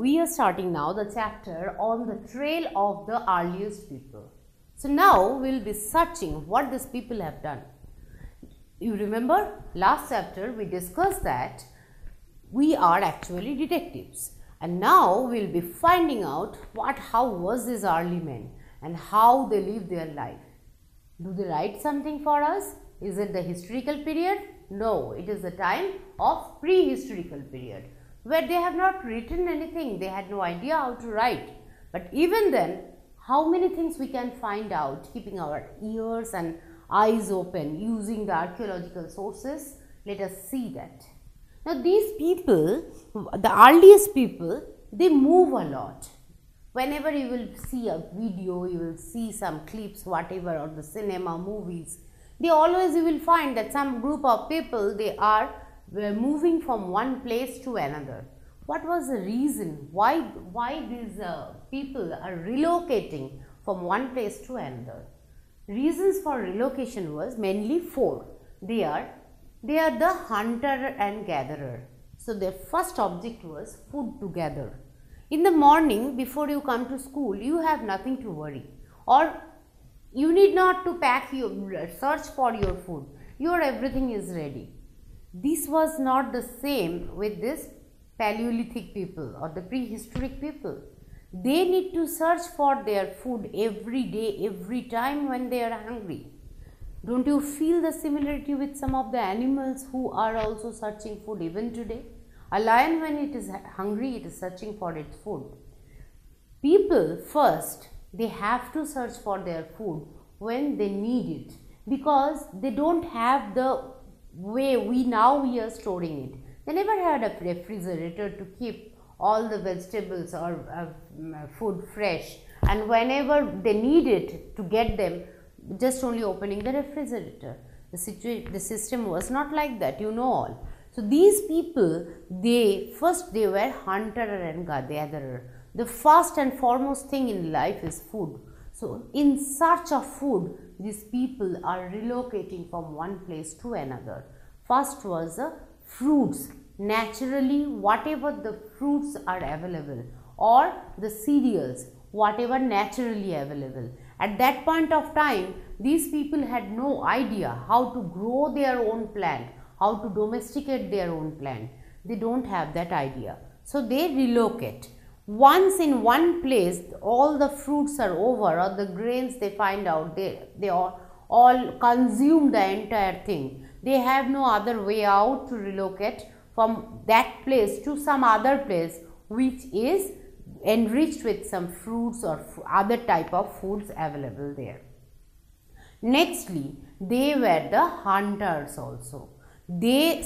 We are starting now the chapter on the trail of the earliest people. So now we will be searching what these people have done. You remember last chapter we discussed that we are actually detectives, and now we will be finding out how was these early men and how they lived their life. Do they write something for us? Is it the historical period? No, it is the time of prehistorical period, where they have not written anything, they had no idea how to write. But even then, how many things we can find out keeping our ears and eyes open using the archaeological sources? Let us see that. Now these people, the earliest people, they move a lot. Whenever you will see a video, you will see some clips, whatever, or the cinema, movies, they always you will find that some group of people, they are moving from one place to another. What was the reason why these people are relocating from one place to another? Reasons for relocation was mainly four. They are the hunter and gatherer. So their first object was food to gather. In the morning before you come to school, you have nothing to worry, or you need not to pack your search for your food. Your everything is ready. This was not the same with this Paleolithic people or the prehistoric people. They need to search for their food every day, every time when they are hungry. Don't you feel the similarity with some of the animals who are also searching food even today? A lion, when it is hungry, it is searching for its food. People first, they have to search for their food when they need it, because they don't have the way we are storing it. They never had a refrigerator to keep all the vegetables or food fresh, and whenever they need it to get them, just only opening the refrigerator. The system was not like that, you know all. So these people, they were hunter and gatherer. The first and foremost thing in life is food. So in search of food, these people are relocating from one place to another. First was the fruits. Naturally, whatever the fruits are available, or the cereals, whatever naturally available. At that point of time, these people had no idea how to grow their own plant, how to domesticate their own plant. They don't have that idea. So they relocate. Once in one place, all the fruits are over, or the grains they find out, they all consume the entire thing. They have no other way out to relocate from that place to some other place which is enriched with some fruits or other type of foods available there. Nextly, they were the hunters also. They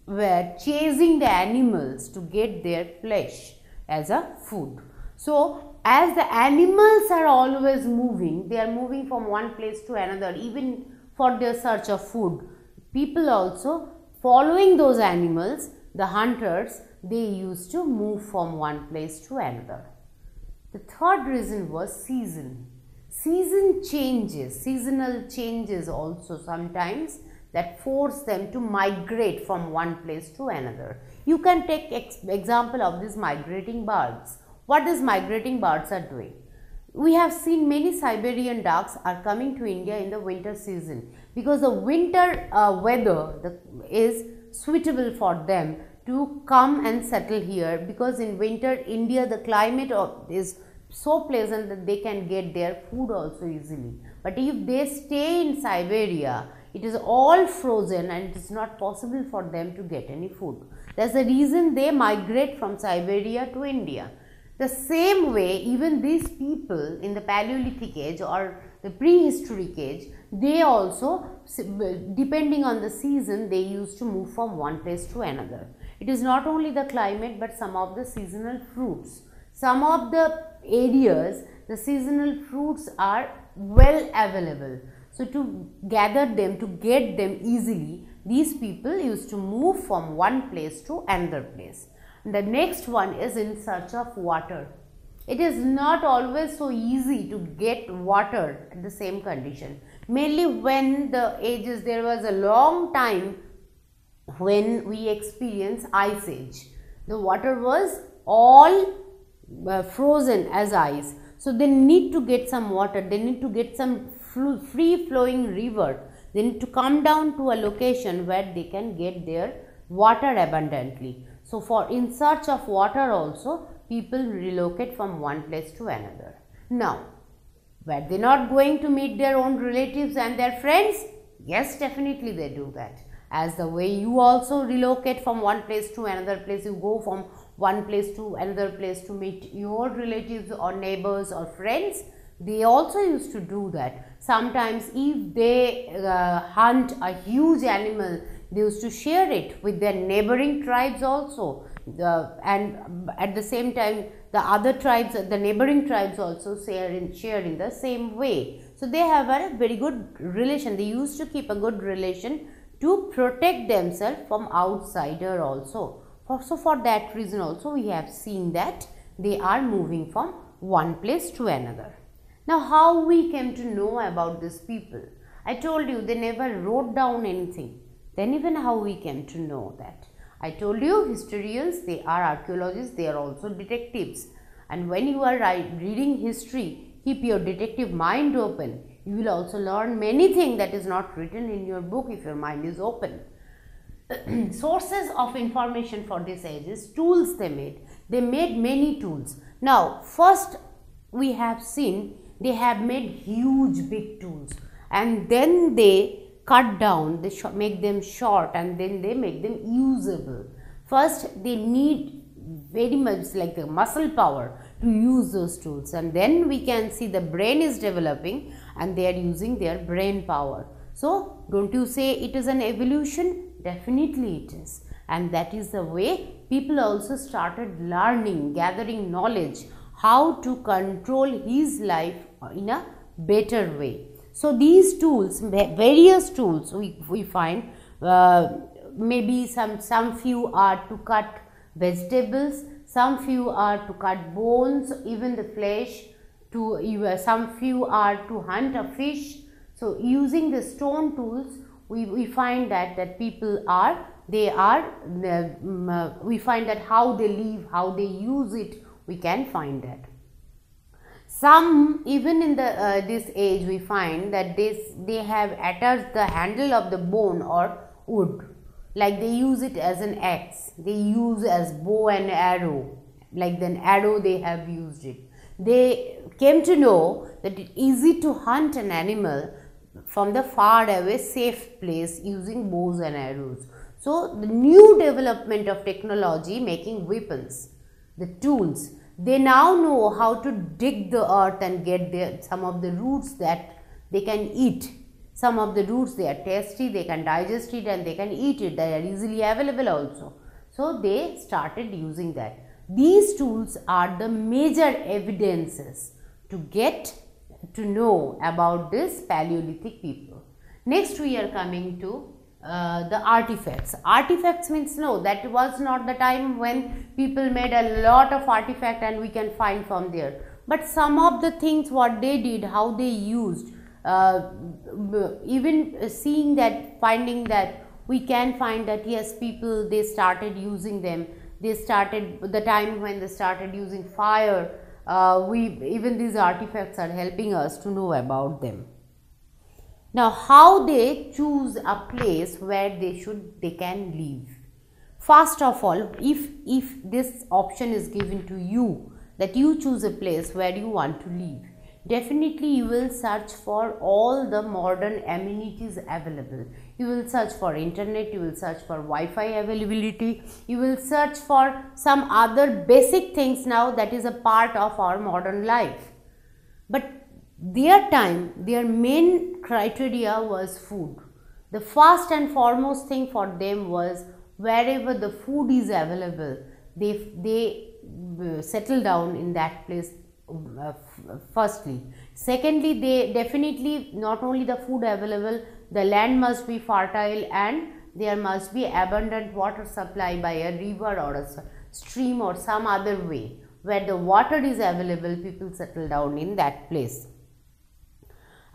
were chasing the animals to get their flesh as a food. So as the animals are always moving, they are moving from one place to another, even for their search of food. People also following those animals, the hunters, they used to move from one place to another. The third reason was season. Seasonal changes also sometimes that force them to migrate from one place to another. You can take example of these migrating birds. What these migrating birds are doing? We have seen many Siberian ducks are coming to India in the winter season, because the winter weather is suitable for them to come and settle here, because in winter India the climate is so pleasant that they can get their food also easily. But if they stay in Siberia, it is all frozen and it is not possible for them to get any food. That's the reason they migrate from Siberia to India. The same way, even these people in the Paleolithic age or the prehistoric age, they also, depending on the season, they used to move from one place to another. It is not only the climate, but some of the seasonal fruits. Some of the areas, the seasonal fruits are well available. So to gather them, to get them easily, these people used to move from one place to another place. The next one is in search of water. It is not always so easy to get water at the same condition. Mainly when the ages, there was a long time when we experienced ice age. The water was all frozen as ice. So they need to get some water, they need to get some free flowing river, they need to come down to a location where they can get their water abundantly. So for in search of water also, people relocate from one place to another. Now, were they not going to meet their own relatives and their friends? Yes, definitely they do that. As the way you also relocate from one place to another place, you go from one place to another place to meet your relatives or neighbors or friends, they also used to do that. Sometimes if they hunt a huge animal, they used to share it with their neighboring tribes also, and at the same time the other tribes, the neighboring tribes also share in the same way. So they have a very good relation, they used to keep a good relation to protect themselves from outsider also. So for that reason also we have seen that they are moving from one place to another. Now how we came to know about these people? I told you they never wrote down anything. Then even how we came to know that? I told you historians, they are archaeologists, they are also detectives. And when you are reading history, keep your detective mind open. You will also learn many things that is not written in your book if your mind is open. Sources of information for this age is tools they made. They made many tools. Now, first we have seen they have made huge big tools, and then they cut down, they make them short, and then they make them usable. First they need very much like the muscle power to use those tools, and then we can see the brain is developing and they are using their brain power. So don't you say it is an evolution? Definitely it is. And that is the way people also started learning, gathering knowledge, how to control his life in a better way. So these tools, various tools we find, maybe some few are to cut vegetables, some few are to cut bones, even the flesh, some few are to hunt a fish. So using the stone tools, we find that people are, we find that how they live, how they use it, we can find that. Some, even in this age, we find that they have attached the handle of the bone or wood, like they use it as an axe, they use as bow and arrow, like an arrow they have used it. They came to know that it is easy to hunt an animal from the far away safe place using bows and arrows. So the new development of technology making weapons, the tools, they now know how to dig the earth and get some of the roots that they can eat. Some of the roots, they are tasty, they can digest it and they can eat it, they are easily available also. So they started using that. These tools are the major evidences to get to know about this Paleolithic people. Next we are coming to the artifacts. Artifacts means, no, that was not the time when people made a lot of artifact and we can find from there. But some of the things what they did, how they used, even seeing that, finding that, we can find that yes, people, they started using them. They started, the time when they started using fire, even these artifacts are helping us to know about them. Now, how they choose a place where they can live. First of all, if this option is given to you, that you choose a place where you want to live, definitely you will search for all the modern amenities available. You will search for internet, you will search for Wi-Fi availability, you will search for some other basic things now that is a part of our modern life. But their time, their main criteria was food. The first and foremost thing for them was wherever the food is available, they settle down in that place. Firstly. Secondly, they definitely, not only the food available, the land must be fertile and there must be abundant water supply by a river or a stream or some other way. Where the water is available, people settle down in that place.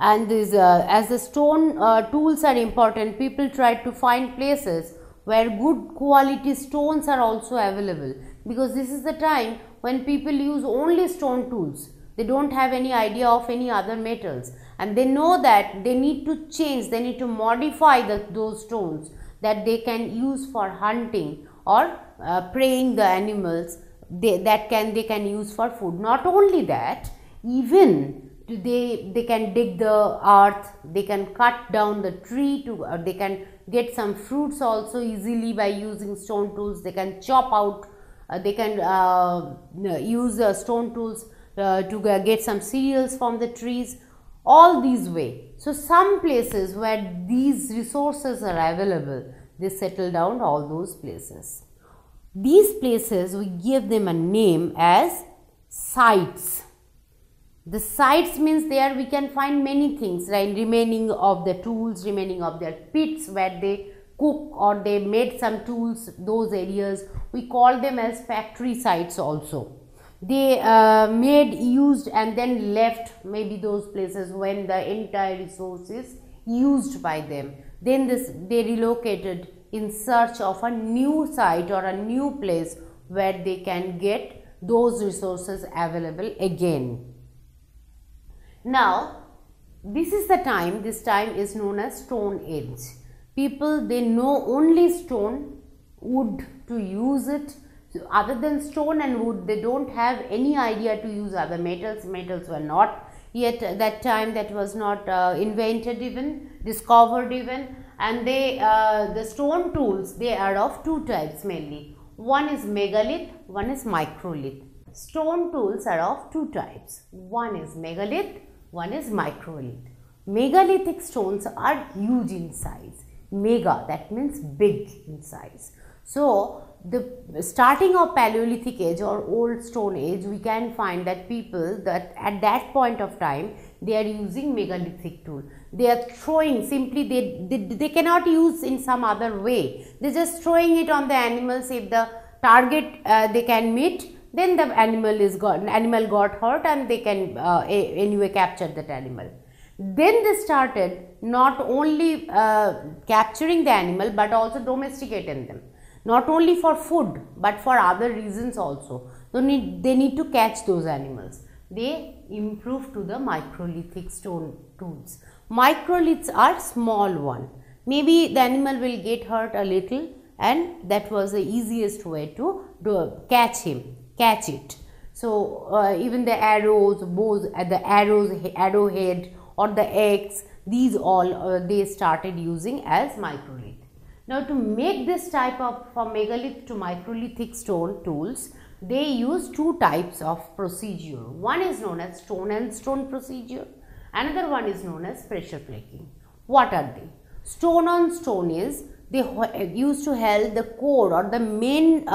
And this, as the stone tools are important, people try to find places where good quality stones are also available, because this is the time when people use only stone tools. They don't have any idea of any other metals, and they know that they need to change, they need to modify those stones that they can use for hunting or preying the animals. They can use for food. Not only that, even they can dig the earth, they can cut down the tree they can get some fruits also easily by using stone tools. They can chop out, they can use stone tools to get some cereals from the trees, all these way. So some places where these resources are available, they settle down all those places. These places, we give them a name as sites. The sites means there we can find many things, right? Remaining of the tools, remaining of their pits where they cook or they made some tools, those areas, we call them as factory sites also. They made, used and then left maybe those places when the entire resource is used by them. Then they relocated in search of a new site or a new place where they can get those resources available again. Now, this is the time, this time is known as Stone Age. People, they know only stone, wood to use it. So other than stone and wood, they don't have any idea to use other metals. Metals were not yet at that time, that was not invented even, discovered even. And the stone tools, they are of two types mainly. One is megalith, one is microlith. Stone tools are of two types. One is megalith, one is microlith. Megalithic stones are huge in size. Mega, that means big in size. So the starting of Paleolithic age or old Stone Age, we can find that people that at that point of time, they are using megalithic tool. They are throwing, simply they cannot use in some other way. They are just throwing it on the animals. If the target they can meet, then the animal got hurt and they can anyway capture that animal. Then they started not only capturing the animal but also domesticating them. Not only for food but for other reasons also. So they need to catch those animals. They improved to the microlithic stone tools. Microliths are small one. Maybe the animal will get hurt a little, and that was the easiest way to catch it. So even the arrows, bows, arrowhead or the eggs, these all they started using as microlith. Now to make this type of, from megalith to microlithic stone tools, they use two types of procedure. One is known as stone and stone procedure. Another one is known as pressure flaking. What are they? Stone on stone is, they used to hold the core or the main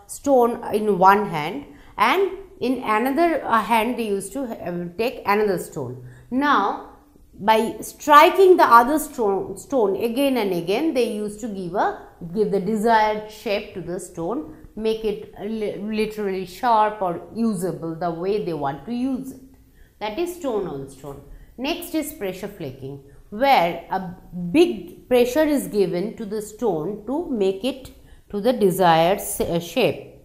stone in one hand, and in another hand they used to take another stone. Now by striking the other stone again and again, they used to give the desired shape to the stone, make it literally sharp or usable the way they want to use it. That is stone on stone. Next is pressure flaking, where a big pressure is given to the stone to make it to the desired shape.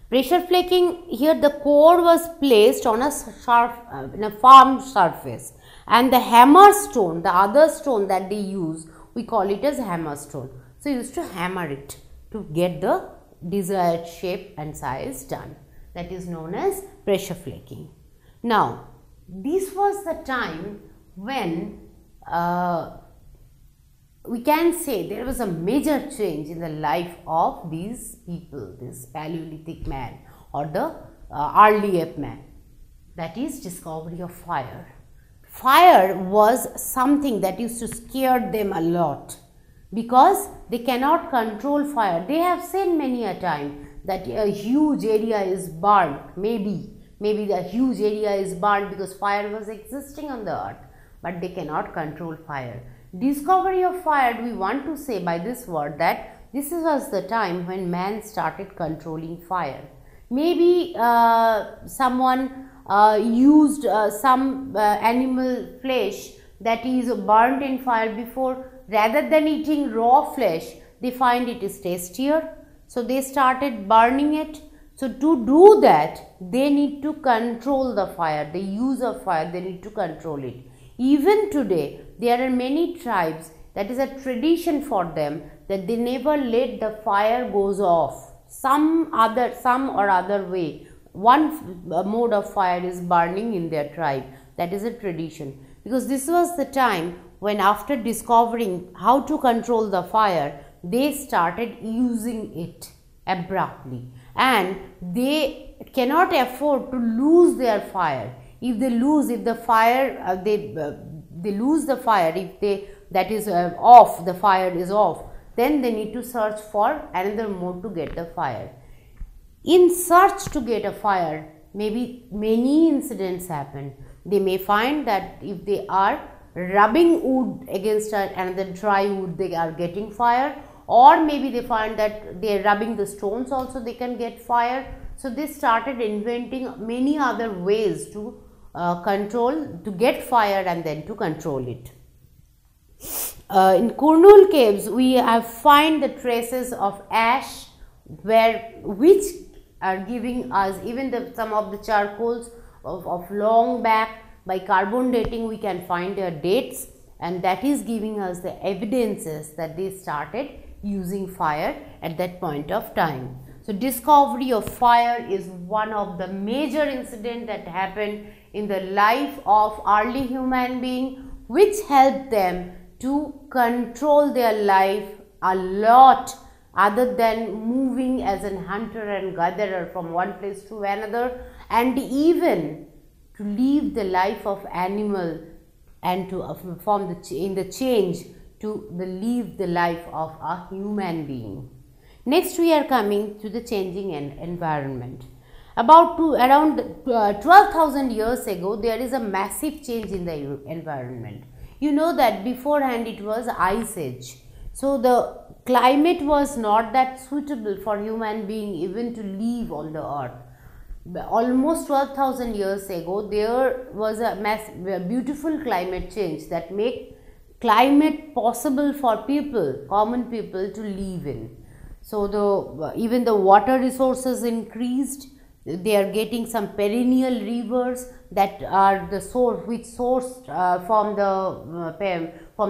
Pressure flaking, here the core was placed on a firm surface, and the hammer stone, the other stone that they use, we call it as hammer stone. So you used to hammer it to get the desired shape and size done. That is known as pressure flaking. Now this was the time when we can say there was a major change in the life of these people, this Paleolithic man or the early ape man, that is discovery of fire. Fire was something that used to scare them a lot, because they cannot control fire. They have seen many a time that a huge area is burned, maybe the huge area is burned because fire was existing on the earth, but they cannot control fire. Discovery of fire, we want to say by this word that this was the time when man started controlling fire. Maybe someone used some animal flesh that is burnt in fire before. Rather than eating raw flesh, they find it is tastier, so they started burning it. So to do that, they need to control the fire, the use of fire, they need to control it. Even today, there are many tribes that is a tradition for them that they never let the fire goes off. Some or other way, one mode of fire is burning in their tribe. That is a tradition, because this was the time when, after discovering how to control the fire, they started using it abruptly, and they cannot afford to lose their fire. If they lose, if the fire they lose the fire, if they that is off, the fire is off, then they need to search for another mode to get the fire. In search to get a fire, maybe many incidents happen. They may find that if they are rubbing wood against another dry wood, they are getting fire, or maybe they find that they are rubbing the stones also, they can get fire. So they started inventing many other ways to get fire and then to control it. In Kurnool caves, we have find the traces of ash, which are giving us even some of the charcoals of long back. By carbon dating, we can find their dates, and that is giving us the evidences that they started using fire at that point of time. So discovery of fire is one of the major incidents that happened in the life of early human being, which helped them to control their life a lot, other than moving as an hunter and gatherer from one place to another, and even to live the life of animal and to in the change to live the life of a human being. Next, we are coming to the changing environment. Around 12,000 years ago, there is a massive change in the environment. You know that beforehand it was ice age. So the climate was not that suitable for human being even to live on the earth. Almost 12,000 years ago, there was a beautiful climate change that made climate possible for people, common people, to live in. So even the water resources increased. They are getting some perennial rivers that are the source, which sourced from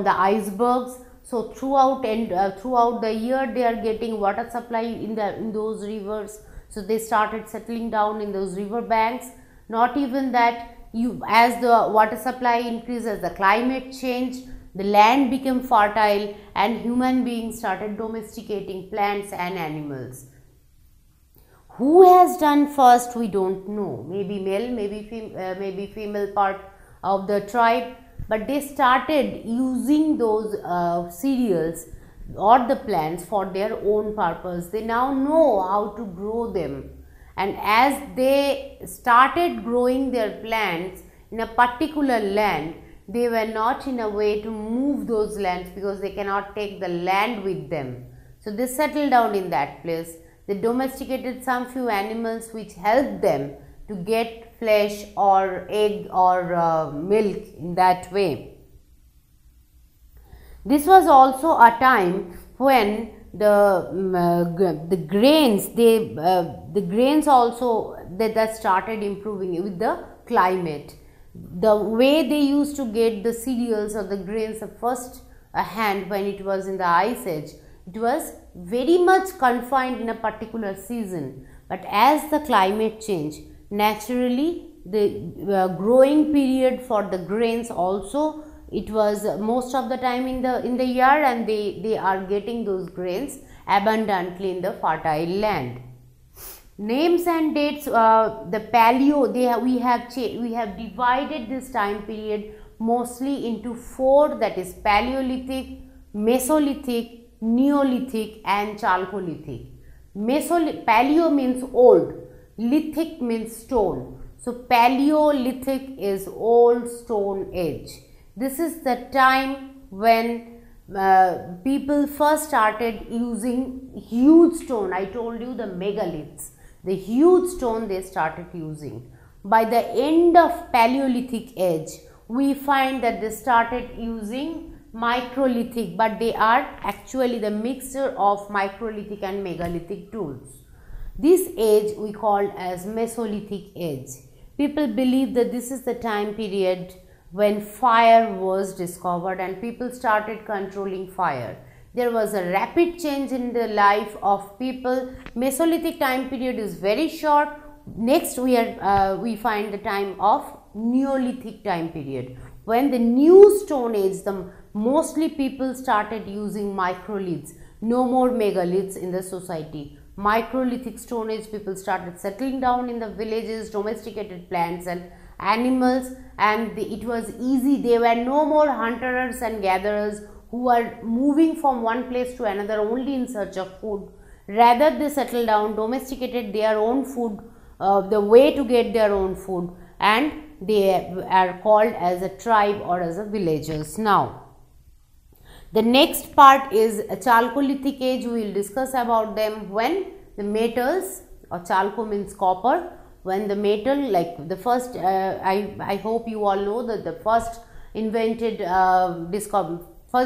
the icebergs. So throughout the year, they are getting water supply in those rivers. So they started settling down in those river banks. Not even that, as the water supply increases, the climate changed, the land became fertile, and human beings started domesticating plants and animals. Who has done first, we don't know. Maybe male, maybe female part of the tribe, but they started using those cereals or the plants for their own purpose. They now know how to grow them, and as they started growing their plants in a particular land, they were not in a way to move those lands because they cannot take the land with them. So they settled down in that place. They domesticated some few animals which helped them to get flesh or egg or milk in that way. This was also a time when the grains also that started improving with the climate. The way they used to get the cereals or the grains the first hand when it was in the ice age, it was very much confined in a particular season. But as the climate changed, naturally the growing period for the grains also, it was most of the time in the year, and they are getting those grains abundantly in the fertile land. Names and dates, the paleo, we have divided this time period mostly into 4, that is Paleolithic, Mesolithic, Neolithic and Chalcolithic. Paleo means old, lithic means stone. So Paleolithic is old stone age. This is the time when people first started using huge stone. I told you the megaliths, the huge stone they started using. By the end of Paleolithic age, we find that they started using microlithic, but they are actually the mixture of microlithic and megalithic tools. This age we call as Mesolithic age. People believe that this is the time period when fire was discovered and people started controlling fire. There was a rapid change in the life of people. Mesolithic time period is very short. Next we find the time of Neolithic time period, when the new stone age, mostly people started using microliths. No more megaliths in the society. Microlithic stone age people started settling down in the villages, domesticated plants and animals, and it was easy. There were no more hunters and gatherers who are moving from one place to another only in search of food. Rather, they settled down, domesticated their own food, the way to get their own food, and they are called as a tribe or as a villagers. Now, the next part is a Chalcolithic age. We will discuss about them when the metals, or chalco means copper, when the metal, like the first, I hope you all know that the first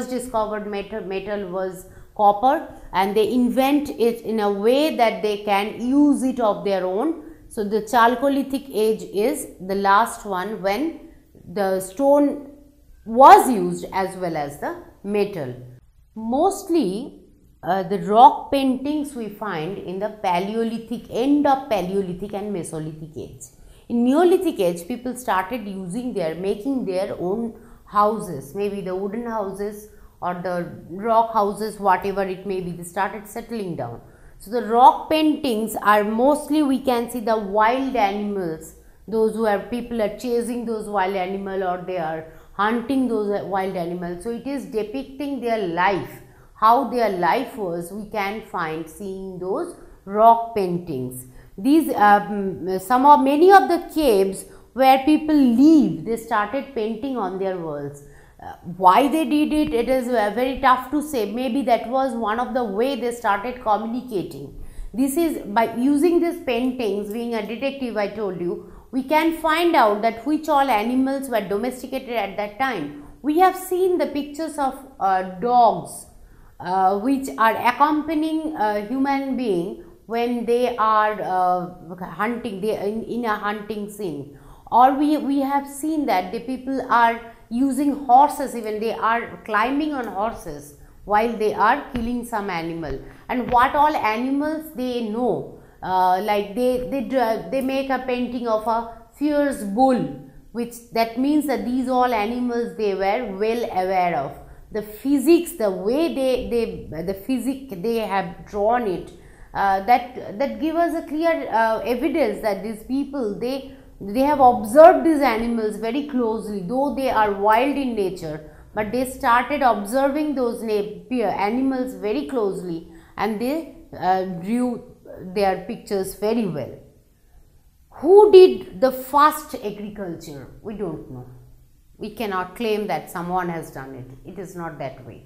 discovered metal was copper, and they invent it in a way that they can use it of their own. So, the Chalcolithic age is the last one when the stone was used as well as the metal. Mostly the rock paintings we find in the Paleolithic, end of Paleolithic and Mesolithic age. In Neolithic age, people started making their own houses, maybe the wooden houses or the rock houses, whatever it may be. They started settling down. So, the rock paintings are mostly, we can see the wild animals, those who are, people are chasing those wild animals or they are hunting those wild animals. So, it is depicting their life, how their life was, we can find seeing those rock paintings. These many of the caves where people live, they started painting on their walls. Why they did it, it is very tough to say. Maybe that was one of the way they started communicating. This is by using these paintings, being a detective, I told you, we can find out that which all animals were domesticated at that time. We have seen the pictures of dogs which are accompanying a human being when they are hunting, in a hunting scene. Or we have seen that the people are using horses, even they are climbing on horses while they are killing some animal. And what all animals they know, like they make a painting of a fierce bull, which that means that these all animals they were well aware of. The physics, the way the physics they have drawn it, that give us a clear evidence that these people they have observed these animals very closely, though they are wild in nature, but they started observing those animals very closely and they drew their pictures very well. Who did the first agriculture? We don't know. We cannot claim that someone has done it. It is not that way.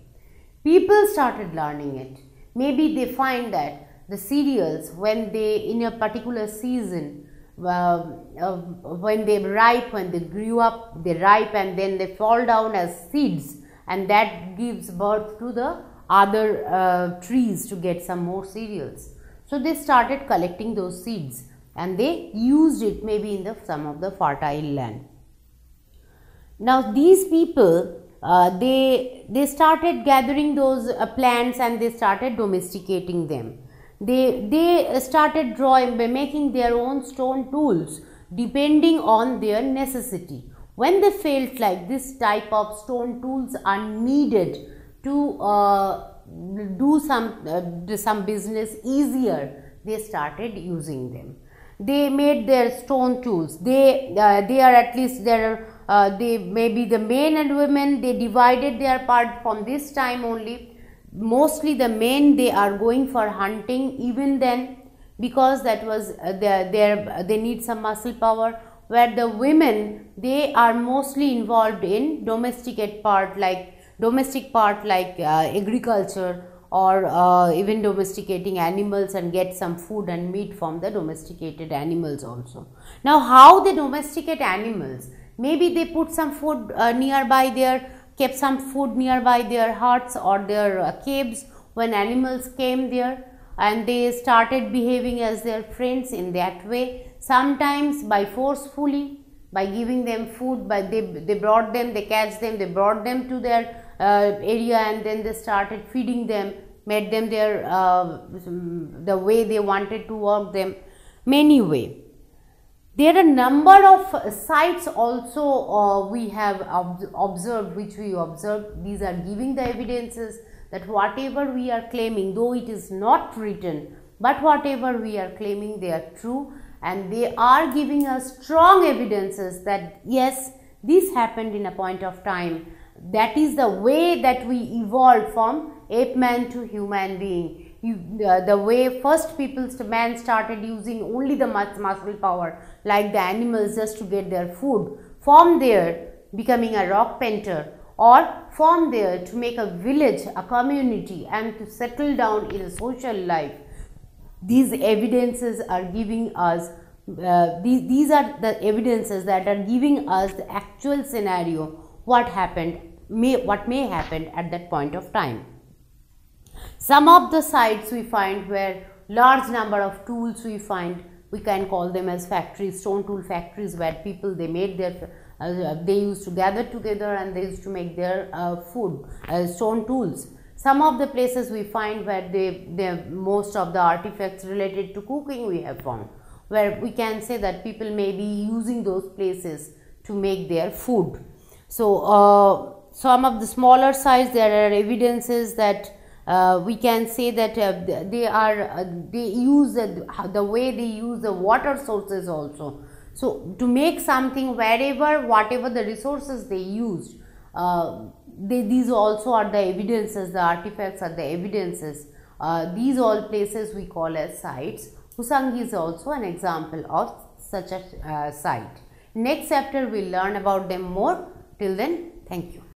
People started learning it. Maybe they find that the cereals, when they in a particular season, when they ripe, when they grew up, they ripe and then they fall down as seeds, and that gives birth to the other trees to get some more cereals. So, they started collecting those seeds and they used it maybe in some of the fertile land. Now, these people they started gathering those plants and they started domesticating them. They started drawing by making their own stone tools depending on their necessity. When they felt like this type of stone tools are needed to do some business easier, they started using them. They made their stone tools. They are at least they maybe the men and women, they divided their part from this time only. Mostly the men, they are going for hunting even then, because that was they need some muscle power, where the women, they are mostly involved in domestic part like agriculture, or even domesticating animals and get some food and meat from the domesticated animals also. Now, how they domesticate animals? Maybe they put some food kept some food nearby their huts or their caves when animals came there, and they started behaving as their friends in that way, sometimes by forcefully, by giving them food, but they brought them, they catch them, they brought them to their area, and then they started feeding them, made them their the way they wanted to work them, many way. There are a number of sites also we have observed, which we observed. These are giving the evidences that whatever we are claiming, though it is not written, but whatever we are claiming, they are true, and they are giving us strong evidences that yes, this happened in a point of time. That is the way that we evolved from ape man to human being. The way first man started using only the muscle power like the animals just to get their food, from there becoming a rock painter, or from there to make a village, a community, and to settle down in a social life. These evidences are giving us these are the evidences that are giving us the actual scenario, what may happen at that point of time. Some of the sites we find where large number of tools we find, we can call them as factories, stone tool factories, where people they made their they used to gather together and they used to make their food, stone tools. Some of the places we find where most of the artifacts related to cooking we have found, where we can say that people may be using those places to make their food. So some of the smaller sites, there are evidences that we can say that they use the way they use the water sources also. So to make something, whatever the resources they used, these also are the evidences, the artifacts are the evidences. These all places we call as sites. Husangi is also an example of such a site. Next chapter we will learn about them more. Till then, thank you.